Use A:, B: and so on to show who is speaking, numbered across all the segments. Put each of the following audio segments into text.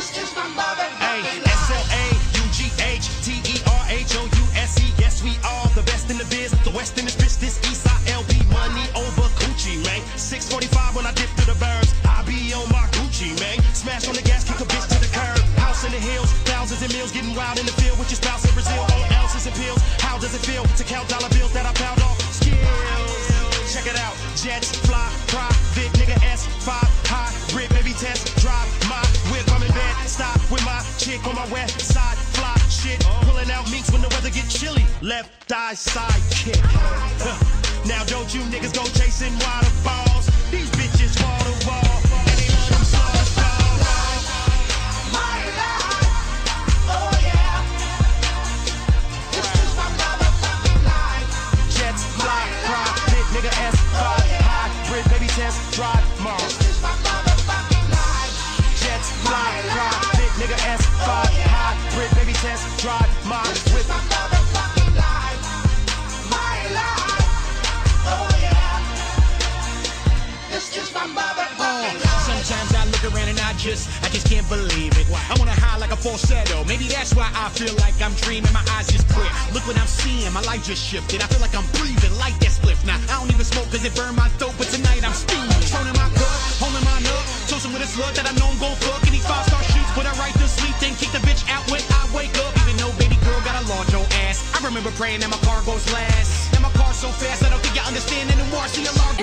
A: Hey, SLAUGHTERHOUSE. Yes, we all the best in the biz. The West in the bitch, this East Side LB. Money over Gucci, man. 645 when I dip through the birds. I be on my Gucci, man. Smash on the gas, kick a bitch to the curb. House in the hills, thousands of meals. Getting wild in the field with your spouse in Brazil. All ounces and pills. How does it feel to count dollar bills that I pound off? Skills. Check it out. Jets, fly, private, nigga S5, hybrid, baby test, drive my whip, I'm in bed, stop with my chick on my west side, fly shit, pulling out minks when the weather get chilly, left eye side kick. Now don't you niggas go chasing water balls, these bitches wall to wall, and they love them sauce balls.
B: My life, oh yeah, this is my motherfucking life.
A: Jets, fly, private, nigga S5, hybrid, baby test, drive Mars.
B: This is my motherfucking life.
A: Jets, fly, private, nigga S5, hybrid, baby test, drive Mars. With
B: My motherfucking life, my life, oh yeah. This is my motherfucking life.
C: Sometimes I look around and I just can't believe it. I wanna high like a falsetto. Maybe that's why I feel like I'm dreaming. My eyes just clear. Look what I'm seeing. My life just shifted. I feel like I'm breathing like that spliff. Now I don't even smoke cause it burned my throat, but tonight I'm steaming. Showing my gut, holding my nut, toasting with a slut that I know I'm gon' fuck. And these 5-star sheets put her right to sleep, then kick the bitch out when I wake up. Even though baby girl got a launch on ass, I remember praying that my car goes last. And my car's so fast I don't think you understand anymore. I see a large.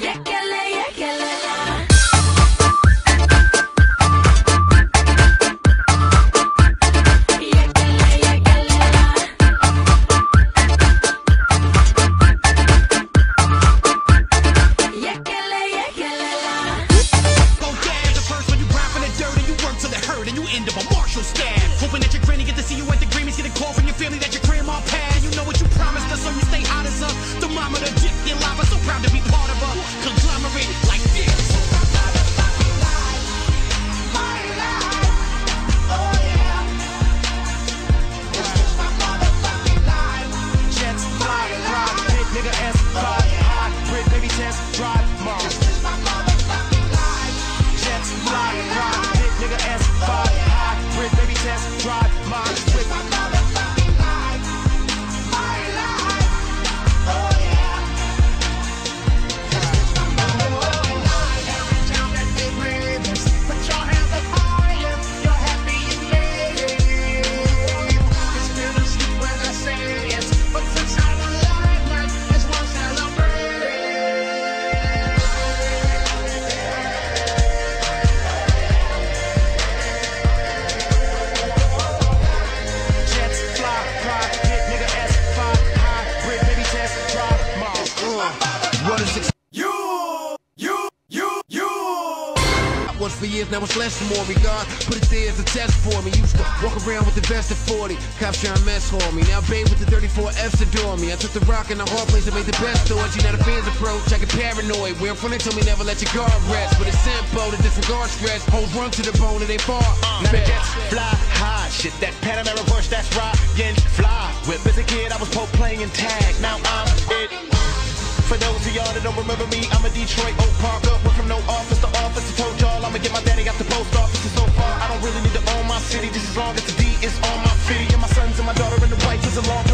D: For years now it's less and more regard. Put it there as a test for me. Used to walk around with the best of 40. Cops trying to mess for me. Now babe with the 34 F's adore me. I took the rock in the hard place and made the best dodgy. Now the fans approach, I get paranoid. Where in front they told me never let your guard rest. But it's simple to disregard stress. Hold run to the bone and they fall.
E: Now the jets fly high. Shit, that Panamera Porsche, that's Ryan fly. Whip as a kid, I was Pope playing tag. Now I'm it. For those of y'all that don't remember me, I'm a Detroit Oak Parker. Went from no office to office. I told y'all I'ma get my daddy out the post office. And so far, I don't really need to own my city. Just as long as the D is on my fitty. And my sons and my daughter and the wife is along.